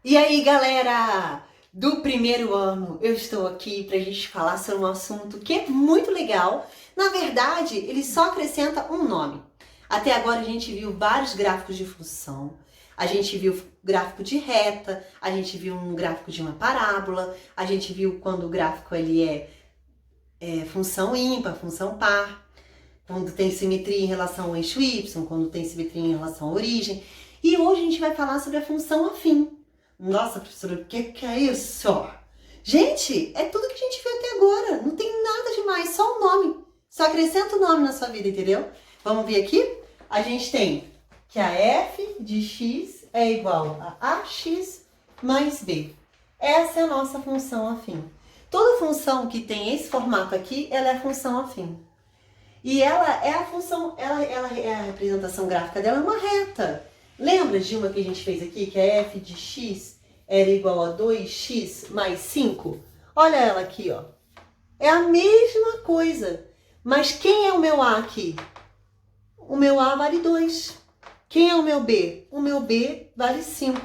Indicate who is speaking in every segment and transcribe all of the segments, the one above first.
Speaker 1: E aí, galera do primeiro ano, eu estou aqui para a gente falar sobre um assunto que é muito legal. Na verdade, ele só acrescenta um nome. Até agora a gente viu vários gráficos de função, a gente viu gráfico de reta, a gente viu um gráfico de uma parábola, a gente viu quando o gráfico ele é função ímpar, função par, quando tem simetria em relação ao eixo y, quando tem simetria em relação à origem. E hoje a gente vai falar sobre a função afim. Nossa, professora, o que é isso? Gente, é tudo que a gente viu até agora. Não tem nada demais, só o nome. Só acrescenta o nome na sua vida, entendeu? Vamos ver aqui? A gente tem que a f de x é igual a ax mais b. Essa é a nossa função afim. Toda função que tem esse formato aqui, ela é função afim. E ela é a função, ela é a representação gráfica dela é uma reta. Lembra de uma que a gente fez aqui, que a f de x era igual a 2x mais 5? Olha ela aqui, ó. É a mesma coisa. Mas quem é o meu a aqui? O meu a vale 2. Quem é o meu b? O meu b vale 5.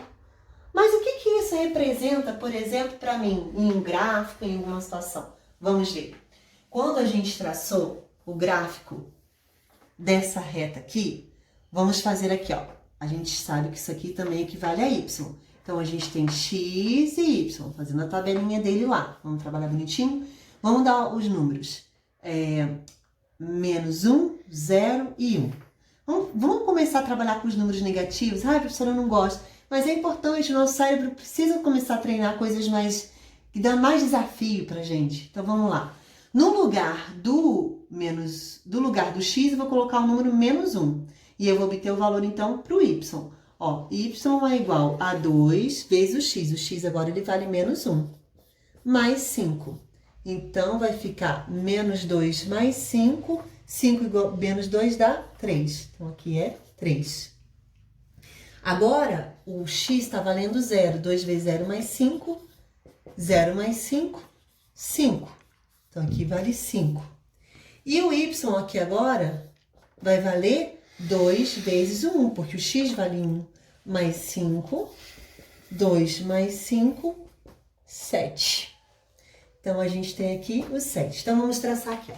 Speaker 1: Mas o que isso representa, por exemplo, para mim, em um gráfico, em alguma situação? Vamos ver. Quando a gente traçou o gráfico dessa reta aqui, vamos fazer aqui, ó. A gente sabe que isso aqui também equivale a y. Então, a gente tem x e y, fazendo a tabelinha dele lá. Vamos trabalhar bonitinho? Vamos dar os números. Menos 1, 0 e 1. Vamos começar a trabalhar com os números negativos? Ai, professora, eu não gosto. Mas é importante, o nosso cérebro precisa começar a treinar coisas mais que dão mais desafio pra gente. Então, vamos lá. No lugar do x, eu vou colocar o número menos 1. E eu vou obter o valor, então, para o y. Ó, y é igual a 2 vezes o x. O x agora ele vale menos 1. Mais 5. Então, vai ficar menos 2 mais 5. 5 igual menos 2 dá 3. Então, aqui é 3. Agora, o x está valendo 0. 2 vezes 0 mais 5. 0 mais 5, 5. Então, aqui vale 5. E o y aqui agora vai valer 2 vezes o 1, porque o x vale 1 mais 5. 2 mais 5, 7. Então, a gente tem aqui o 7. Então, vamos traçar aqui, ó.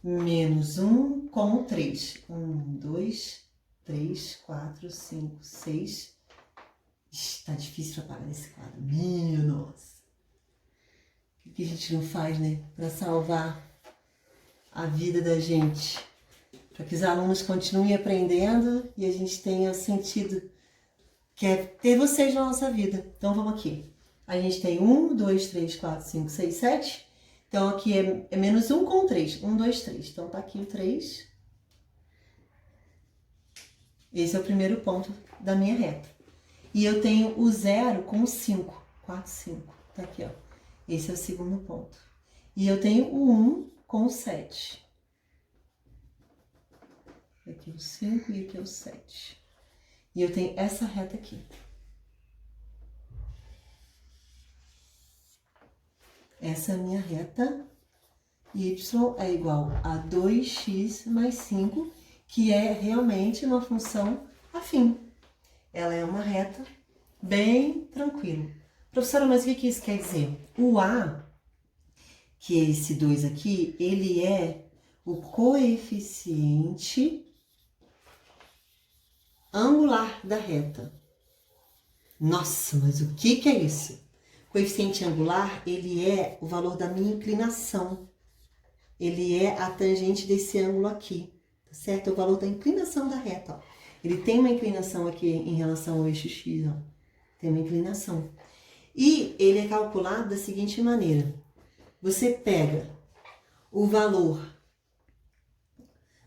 Speaker 1: Menos 1 com 3. 1, 2, 3, 4, 5, 6. Ixi, tá difícil apagar esse quadro. Minha nossa. O que a gente não faz, né? Para salvar a vida da gente. Para que os alunos continuem aprendendo e a gente tenha o sentido que é ter vocês na nossa vida. Então, vamos aqui. A gente tem 1, 2, 3, 4, 5, 6, 7. Então, aqui é menos 1 com 3. 1, 2, 3. Então, tá aqui o 3. Esse é o primeiro ponto da minha reta. E eu tenho o 0 com 5. 4, 5. Tá aqui, ó. Esse é o segundo ponto. E eu tenho o 1 com 7. Aqui o 5 e aqui o 7. E eu tenho essa reta aqui. Essa é a minha reta. Y é igual a 2x mais 5, que é realmente uma função afim. Ela é uma reta bem tranquila. Professora, mas o que isso quer dizer? O A, que é esse 2 aqui, ele é o coeficiente angular da reta. Nossa, mas o que é isso? Coeficiente angular, ele é o valor da minha inclinação. Ele é a tangente desse ângulo aqui, tá certo? É o valor da inclinação da reta, ó. Ele tem uma inclinação aqui em relação ao eixo X, ó. Tem uma inclinação. E ele é calculado da seguinte maneira. Você pega o valor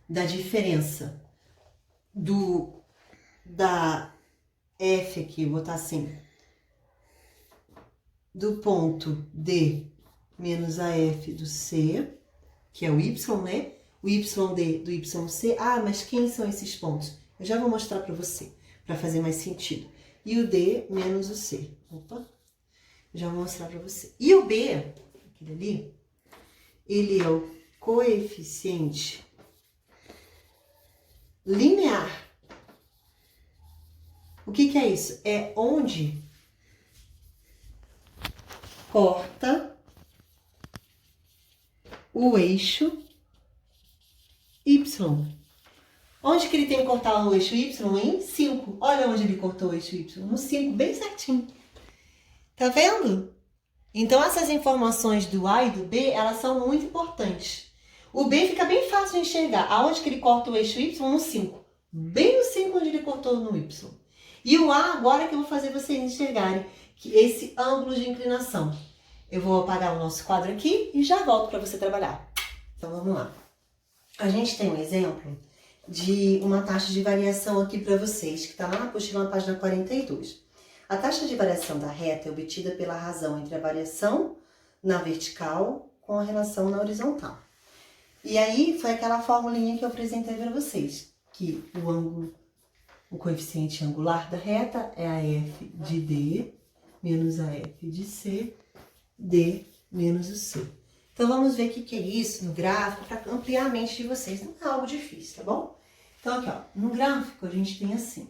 Speaker 1: da diferença da F aqui, vou botar assim, do ponto D menos a F do C, que é o Y, né? O YD do YC. Ah, mas quem são esses pontos? Eu já vou mostrar para você, para fazer mais sentido. E o D menos o C. Opa! Já vou mostrar para você. E o B, aquele ali, ele é o coeficiente linear. O que é isso? É onde corta o eixo Y. Onde que ele tem que cortar o eixo Y? Em 5. Olha onde ele cortou o eixo Y. No 5, bem certinho. Tá vendo? Então, essas informações do A e do B, elas são muito importantes. O B fica bem fácil de enxergar. Aonde que ele corta o eixo Y? No 5. Bem no 5 onde ele cortou no Y. E o A, agora que eu vou fazer vocês enxergarem que esse ângulo de inclinação. Eu vou apagar o nosso quadro aqui e já volto para você trabalhar. Então, vamos lá. A gente tem um exemplo de uma taxa de variação aqui para vocês, que está lá na apostila, na página 42. A taxa de variação da reta é obtida pela razão entre a variação na vertical com a relação na horizontal. E aí, foi aquela formulinha que eu apresentei para vocês, que o ângulo, o coeficiente angular da reta é a f de D menos a f de C, D menos o C. Então, vamos ver o que é isso no gráfico para ampliar a mente de vocês. Não é algo difícil, tá bom? Então, aqui, ó, no gráfico a gente tem assim.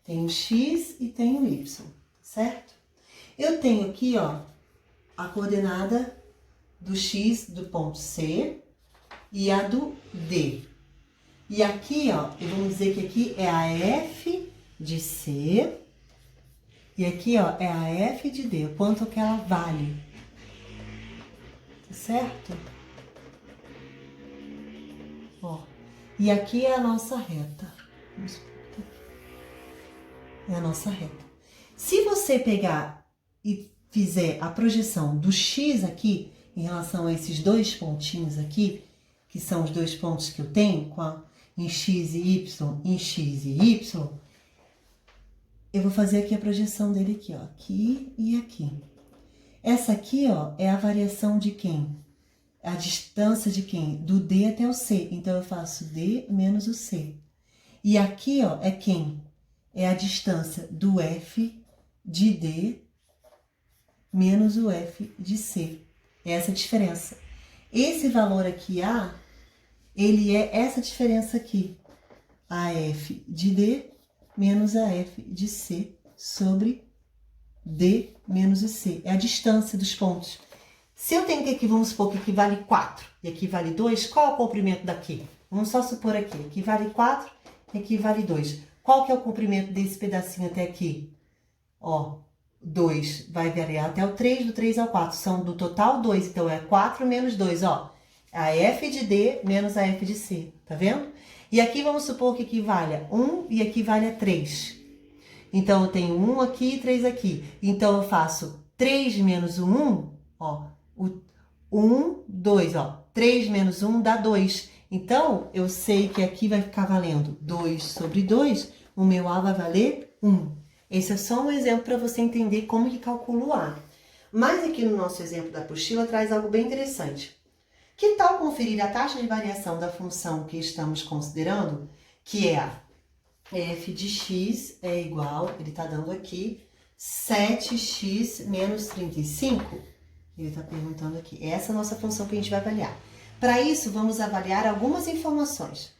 Speaker 1: Tem o X e tem o Y, certo? Eu tenho aqui, ó, a coordenada do X do ponto C e a do D. E aqui, ó, vamos dizer que aqui é a F de C e aqui, ó, é a F de D, o quanto que ela vale. Certo? Ó, e aqui é a nossa reta. É a nossa reta. Se você pegar e fizer a projeção do X aqui, em relação a esses dois pontinhos aqui, que são os dois pontos que eu tenho, em X e Y, em X e Y, eu vou fazer aqui a projeção dele aqui, ó, aqui e aqui. Essa aqui, ó, é a variação de quem? A distância de quem? Do D até o C. Então, eu faço D menos o C. E aqui, ó, é quem? É a distância do F de D menos o F de C. É essa a diferença. Esse valor aqui, A, ele é essa diferença aqui. AF de D menos a F de C sobre D menos o C. É a distância dos pontos. Se eu tenho que aqui, vamos supor que aqui vale 4 e aqui vale 2, qual é o comprimento daqui? Vamos só supor aqui. Aqui vale 4 e aqui vale 2. Qual que é o comprimento desse pedacinho até aqui? Ó, 2 vai variar até o 3, do 3 ao 4. São do total 2, então é 4 menos 2, ó. A F de D menos a F de C, tá vendo? E aqui vamos supor que aqui valha 1 e aqui valha 3. Então, eu tenho 1 aqui e 3 aqui. Então, eu faço 3 menos o 1, ó. O 1, 2, ó. 3 menos 1 dá 2. Então, eu sei que aqui vai ficar valendo 2 sobre 2. O meu A vai valer 1. Esse é só um exemplo para você entender como que calcula o A. Mas aqui no nosso exemplo da apostila traz algo bem interessante. Que tal conferir a taxa de variação da função que estamos considerando, que é a f de x é igual, ele está dando aqui, 7x menos 35? Ele está perguntando aqui. Essa é a nossa função que a gente vai avaliar. Para isso, vamos avaliar algumas informações.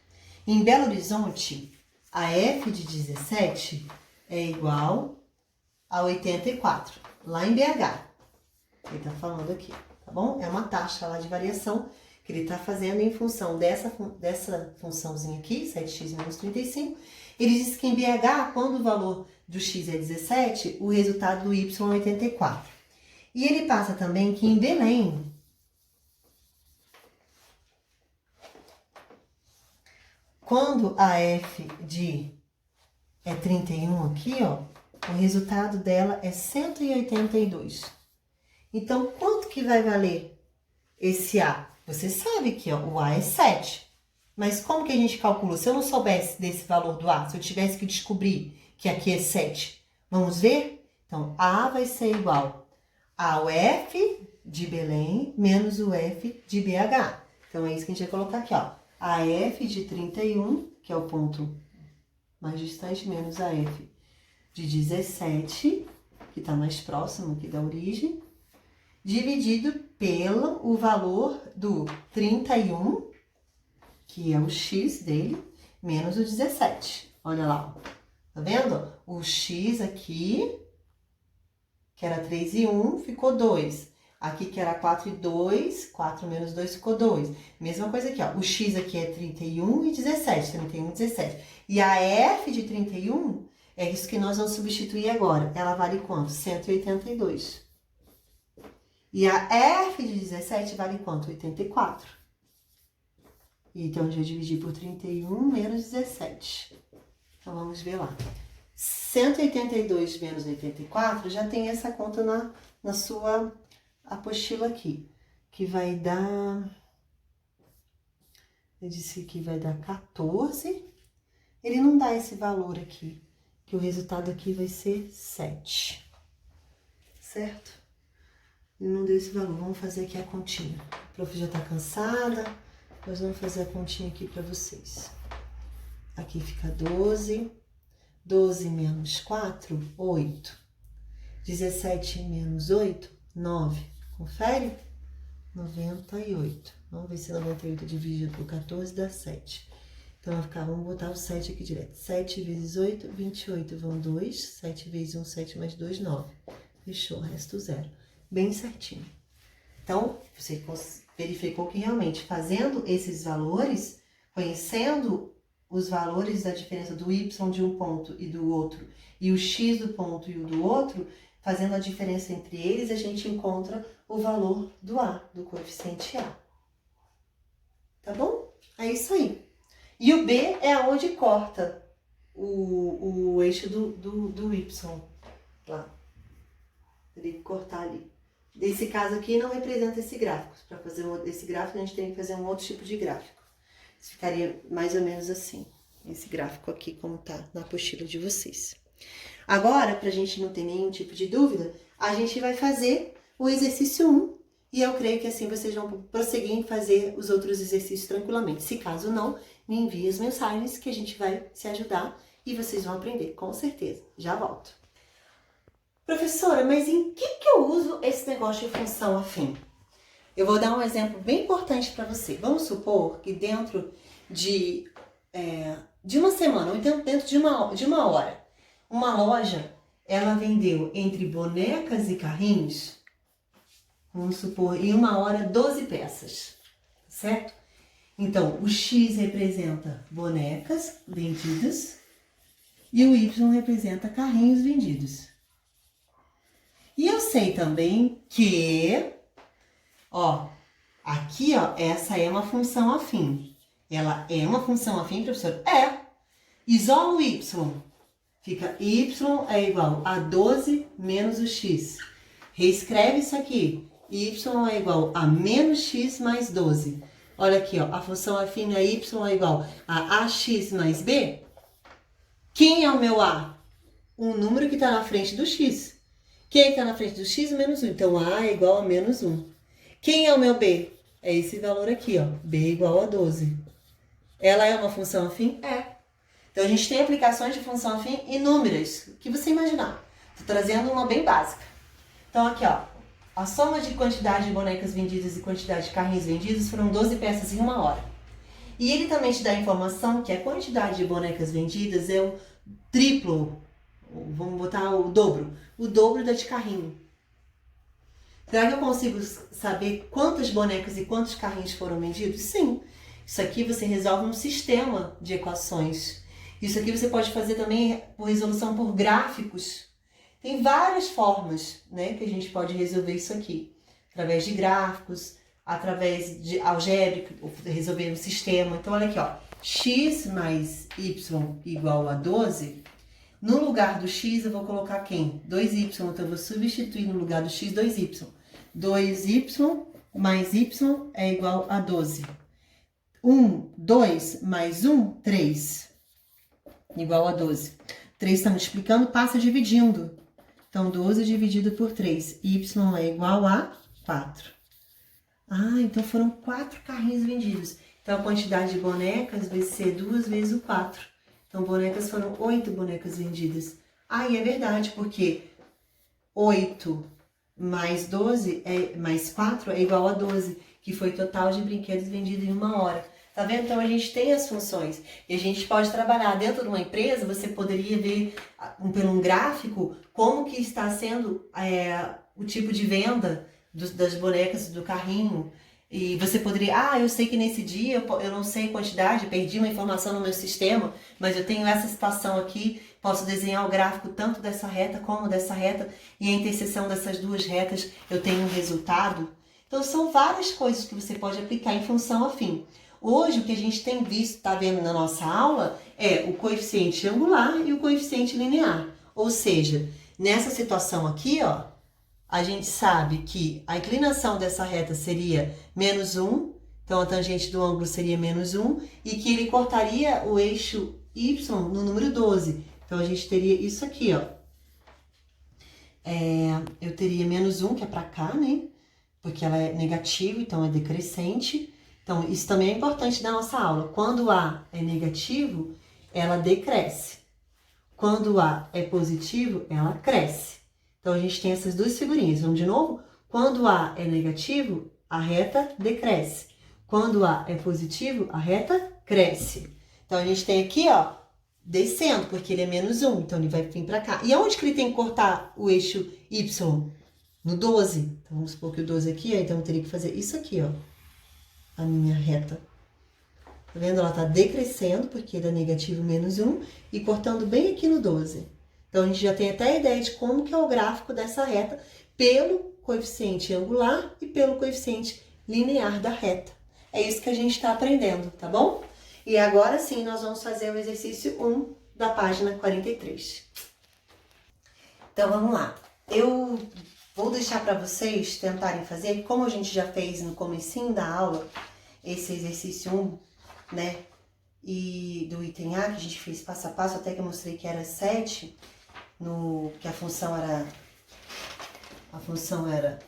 Speaker 1: Em Belo Horizonte, a f de 17 é igual a 84, lá em BH. Ele está falando aqui, tá bom? É uma taxa lá de variação que ele está fazendo em função dessa funçãozinha aqui, 7x menos 35. Ele diz que em BH, quando o valor do x é 17, o resultado do y é 84. E ele passa também que em Belém, quando a f de 31 aqui, ó, o resultado dela é 182. Então, quanto que vai valer esse A? Você sabe que ó, o A é 7. Mas como que a gente calcula? Se eu não soubesse desse valor do A, se eu tivesse que descobrir que aqui é 7, vamos ver? Então, A vai ser igual ao F de Belém menos o F de BH. Então, é isso que a gente vai colocar aqui, ó. A F de 31, que é o ponto mais distante, menos a F de 17, que está mais próximo aqui da origem, dividido pelo valor do 31, que é o x dele, menos o 17. Olha lá, ó. Tá vendo? O x aqui, que era 3 e 1, ficou 2. Aqui que era 4 e 2, 4 menos 2 ficou 2. Mesma coisa aqui, ó. O x aqui é 31 e 17, 31 e 17. E a f de 31 é isso que nós vamos substituir agora. Ela vale quanto? 182. E a f de 17 vale quanto? 84. Então, a gente vai dividir por 31 menos 17. Então, vamos ver lá. 182 menos 84 já tem essa conta na sua apostila aqui. Que vai dar... Eu disse que vai dar 14. Ele não dá esse valor aqui. Que o resultado aqui vai ser 7. Certo? Ele não deu esse valor. Vamos fazer aqui a continha. A prof já tá cansada. Nós vamos fazer a continha aqui para vocês. Aqui fica 12. 12 menos 4, 8. 17 menos 8, 9. Confere? 98. Vamos ver se 98 dividido por 14 dá 7. Então, vai ficar, vamos botar o 7 aqui direto. 7 vezes 8, 28 vão 2. 7 vezes 1, 7 mais 2, 9. Fechou, resto 0. Bem certinho. Então, você verificou que realmente fazendo esses valores, conhecendo os valores da diferença do y de um ponto e do outro, e o x do ponto e o do outro, fazendo a diferença entre eles, a gente encontra o valor do A, do coeficiente A. Tá bom? É isso aí. E o B é aonde corta o eixo do y. Lá. Teria que cortar ali. Nesse caso aqui não representa esse gráfico. Para fazer esse gráfico, a gente tem que fazer um outro tipo de gráfico. Ficaria mais ou menos assim, esse gráfico aqui, como tá na apostila de vocês. Agora, pra gente não ter nenhum tipo de dúvida, a gente vai fazer o exercício 1, e eu creio que assim vocês vão prosseguir em fazer os outros exercícios tranquilamente. Se caso não, me envie as mensagens que a gente vai se ajudar e vocês vão aprender, com certeza. Já volto. Professora, mas em que eu uso esse negócio de função afim? Eu vou dar um exemplo bem importante para você. Vamos supor que dentro de uma semana, ou então dentro de uma hora, uma loja, ela vendeu entre bonecas e carrinhos, vamos supor, em uma hora, 12 peças, certo? Então, o X representa bonecas vendidas e o Y representa carrinhos vendidos. E eu sei também que... Ó, aqui, ó, essa é uma função afim. Ela é uma função afim, professor? É. Isola o y. Fica y é igual a 12 menos o x. Reescreve isso aqui. Y é igual a menos x mais 12. Olha aqui, ó, a função afim é y é igual a ax mais b. Quem é o meu a? Um número que está na frente do x. Quem está na frente do x? Menos 1. Então, a é igual a menos 1. Quem é o meu b? É esse valor aqui, ó. b igual a 12. Ela é uma função afim? É. Então, a gente tem aplicações de função afim inúmeras, que você imaginar. Estou trazendo uma bem básica. Então, aqui, ó. A soma de quantidade de bonecas vendidas e quantidade de carrinhos vendidos foram 12 peças em uma hora. E ele também te dá a informação que a quantidade de bonecas vendidas é o triplo, vamos botar o dobro da de carrinho. Será que eu consigo saber quantas bonecas e quantos carrinhos foram vendidos? Sim. Isso aqui você resolve um sistema de equações. Isso aqui você pode fazer também por resolução por gráficos. Tem várias formas, né, que a gente pode resolver isso aqui. Através de gráficos, através de algébrico, resolver um sistema. Então, olha aqui, ó. X mais y igual a 12. No lugar do x, eu vou colocar quem? 2y. Então, eu vou substituir no lugar do x 2y. 2y mais y é igual a 12. 2 mais 1, 3. Igual a 12. 3 está multiplicando, passa dividindo. Então, 12 dividido por 3. Y é igual a 4. Ah, então foram 4 carrinhos vendidos. Então, a quantidade de bonecas vai ser 2 vezes o 4. Então, bonecas foram 8 bonecas vendidas. Ah, e é verdade, porque 8 mais 12 mais 4 é igual a 12, que foi o total de brinquedos vendidos em uma hora. Tá vendo? Então a gente tem as funções e a gente pode trabalhar dentro de uma empresa. Você poderia ver pelo um gráfico como que está sendo o tipo de venda das bonecas do carrinho. E você poderia, eu sei que nesse dia eu não sei a quantidade, perdi uma informação no meu sistema, mas eu tenho essa situação aqui, posso desenhar o gráfico tanto dessa reta como dessa reta, e a interseção dessas duas retas eu tenho um resultado. Então são várias coisas que você pode aplicar em função afim. Hoje o que a gente tem visto, tá vendo na nossa aula, é o coeficiente angular e o coeficiente linear. Ou seja, nessa situação aqui, ó, a gente sabe que a inclinação dessa reta seria menos 1, então a tangente do ângulo seria menos 1, e que ele cortaria o eixo y no número 12. Então a gente teria isso aqui, ó. Eu teria menos 1, que é para cá, né? Porque ela é negativa, então é decrescente. Então isso também é importante na nossa aula. Quando A é negativo, ela decresce. Quando A é positivo, ela cresce. Então, a gente tem essas duas figurinhas. Vamos de novo? Quando A é negativo, a reta decresce. Quando A é positivo, a reta cresce. Então, a gente tem aqui, ó, descendo, porque ele é menos 1. Então, ele vai vir para cá. E aonde que ele tem que cortar o eixo Y? No 12. Então, vamos supor que o 12 aqui, ó, então eu teria que fazer isso aqui, ó. A minha reta. Tá vendo? Ela tá decrescendo, porque ele é negativo menos 1. E cortando bem aqui no 12. Então, a gente já tem até a ideia de como que é o gráfico dessa reta pelo coeficiente angular e pelo coeficiente linear da reta. É isso que a gente está aprendendo, tá bom? E agora sim, nós vamos fazer o exercício 1 da página 43. Então, vamos lá. Eu vou deixar para vocês tentarem fazer, como a gente já fez no comecinho da aula, esse exercício 1, né? E do item A, que a gente fez passo a passo, até que eu mostrei que era 7, que a função era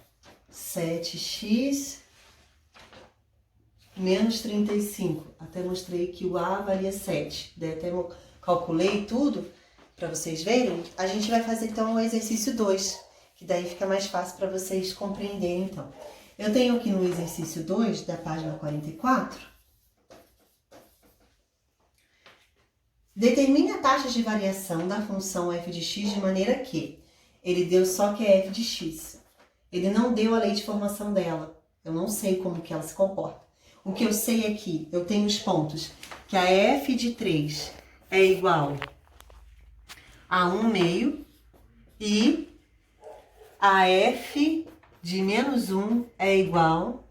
Speaker 1: 7x menos 35. Até mostrei que o A valia 7. Daí até eu calculei tudo para vocês verem. A gente vai fazer então o exercício 2, que daí fica mais fácil para vocês compreenderem então. Eu tenho aqui no exercício 2 da página 44. Determine a taxa de variação da função f de x de maneira que ele deu só que é f de x. Ele não deu a lei de formação dela. Eu não sei como que ela se comporta. O que eu sei é que eu tenho os pontos que a f de 3 é igual a 1 meio e a f de menos 1 é igual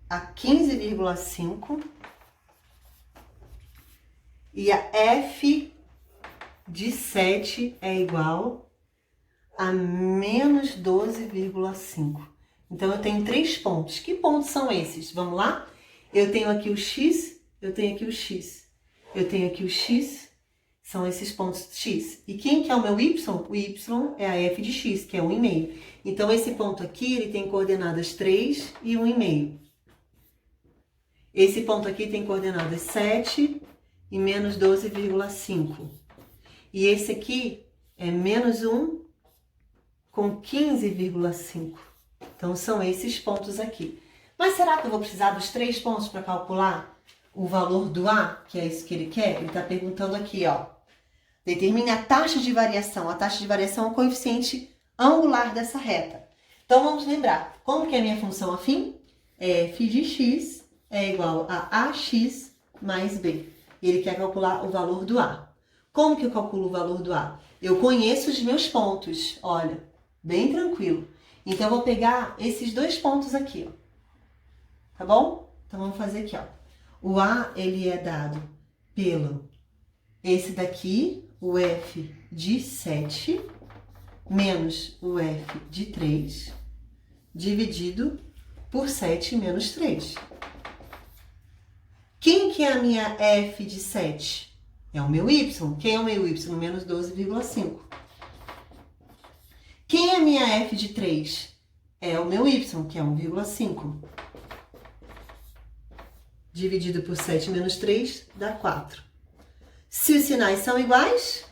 Speaker 1: a 15,5. E a f de 7 é igual a menos 12,5. Então, eu tenho 3 pontos. Que pontos são esses? Vamos lá? Eu tenho aqui o x, eu tenho aqui o x. Eu tenho aqui o x, são esses pontos x. E quem que é o meu y? O y é a f de x, que é 1,5. Então, esse ponto aqui, ele tem coordenadas 3 e 1,5. Esse ponto aqui tem coordenadas 7 e menos 12,5. E esse aqui é menos 1 com 15,5. Então, são esses pontos aqui. Mas será que eu vou precisar dos 3 pontos para calcular o valor do A, que é isso que ele quer? Ele está perguntando aqui, ó. Determine a taxa de variação. A taxa de variação é o coeficiente angular dessa reta. Então, vamos lembrar. Como que é a minha função afim? F de x é igual a AX mais B. Ele quer calcular o valor do A. Como que eu calculo o valor do A? Eu conheço os meus pontos, olha, bem tranquilo. Então, eu vou pegar esses 2 pontos aqui, ó. Tá bom? Então, vamos fazer aqui, ó. O A, ele é dado pelo esse daqui, o F de 7, menos o F de 3, dividido por 7 menos 3. Quem que é a minha f de 7? É o meu y. Quem é o meu y? Menos 12,5. Quem é a minha f de 3? É o meu y, que é 1,5. Dividido por 7 menos 3 dá 4. Se os sinais são iguais,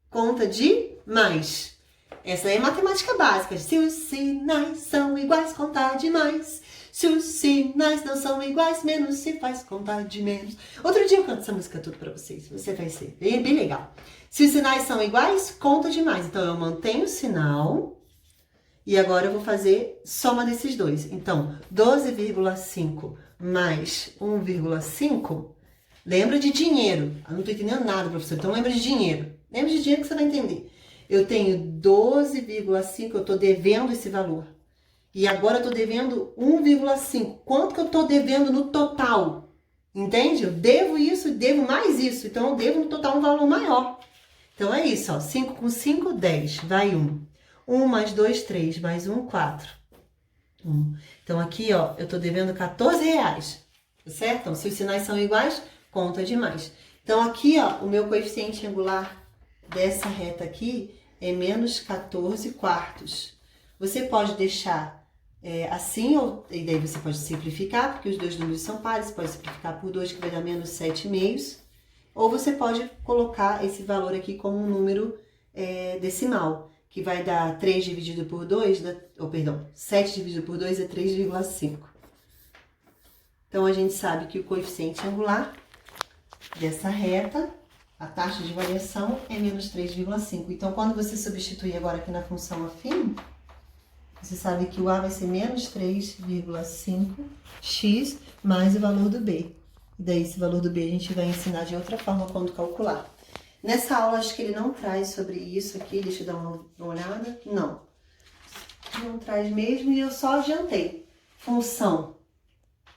Speaker 1: conta de mais. Essa é matemática básica. Se os sinais são iguais, conta de mais. Se os sinais não são iguais, menos se faz contar de menos. Outro dia eu canto essa música toda pra vocês. Você vai ser bem legal. Se os sinais são iguais, conta de mais. Então, eu mantenho o sinal e agora eu vou fazer soma desses dois. Então, 12,5 mais 1,5. Lembra de dinheiro. Eu não tô entendendo nada, professor. Então, lembra de dinheiro. Lembra de dinheiro que você vai entender. Eu tenho 12,5, eu tô devendo esse valor. E agora eu tô devendo 1,5. Quanto que eu tô devendo no total? Entende? Eu devo isso, devo mais isso. Então, eu devo no total um valor maior. Então, é isso, ó. 5 com 5, 10. Vai 1. 1 mais 2, 3. Mais 1, 4. 1. Então, aqui, ó, eu tô devendo R$14. Certo? Então, se os sinais são iguais, conta demais. Então, aqui, ó, o meu coeficiente angular dessa reta aqui é menos 14 quartos. Você pode deixar assim, e daí você pode simplificar, porque os dois números são pares, pode simplificar por 2, que vai dar menos 7,5. Ou você pode colocar esse valor aqui como um número decimal, que vai dar 3 dividido por 2, 7 dividido por 2 é 3,5. Então, a gente sabe que o coeficiente angular dessa reta, a taxa de variação é menos 3,5. Então, quando você substituir agora aqui na função afim, você sabe que o A vai ser menos 3,5x mais o valor do B. E daí, esse valor do B a gente vai ensinar de outra forma quando calcular. Nessa aula, acho que ele não traz sobre isso aqui. Deixa eu dar uma olhada. Não. Não traz mesmo e eu só adiantei. Função.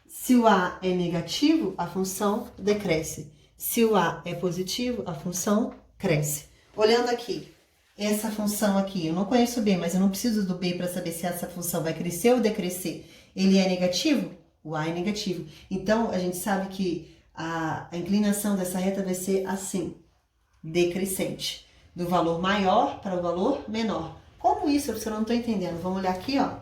Speaker 1: Se o A é negativo, a função decresce. Se o A é positivo, a função cresce. Olhando aqui. Essa função aqui, eu não conheço o B, mas eu não preciso do B para saber se essa função vai crescer ou decrescer. Ele é negativo? O A é negativo. Então, a gente sabe que a inclinação dessa reta vai ser assim, decrescente. Do valor maior para o valor menor. Como isso? Eu não estou entendendo. Vamos olhar aqui, ó.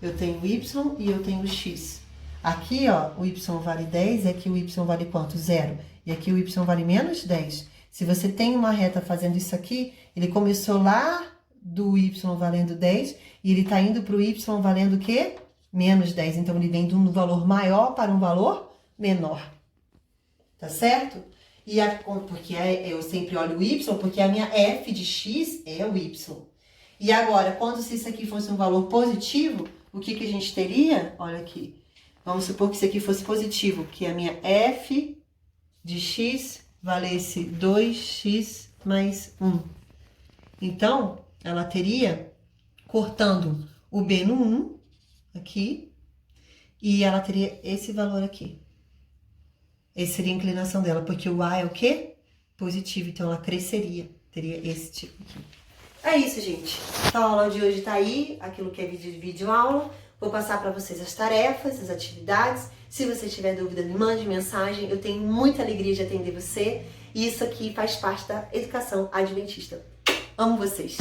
Speaker 1: Eu tenho Y e eu tenho X. Aqui, ó, o Y vale 10 e aqui o Y vale quanto? 0. E aqui o Y vale menos 10. Se você tem uma reta fazendo isso aqui, ele começou lá do Y valendo 10 e ele está indo para o Y valendo o quê? Menos 10. Então, ele vem de um valor maior para um valor menor. Tá certo? E porque eu sempre olho o Y, porque a minha f de x é o Y. E agora, quando se isso aqui fosse um valor positivo, o que a gente teria? Olha aqui. Vamos supor que isso aqui fosse positivo, que a minha f de x valesse 2x mais 1. Então, ela teria, cortando o B no 1, aqui, e ela teria esse valor aqui. Essa seria a inclinação dela, porque o A é o quê? Positivo, então ela cresceria, teria esse tipo aqui. É isso, gente. Então, a aula de hoje tá aí, aquilo que é vídeo aula. Vou passar para vocês as tarefas, as atividades. Se você tiver dúvida, me mande mensagem. Eu tenho muita alegria de atender você. E isso aqui faz parte da educação adventista. Amo vocês!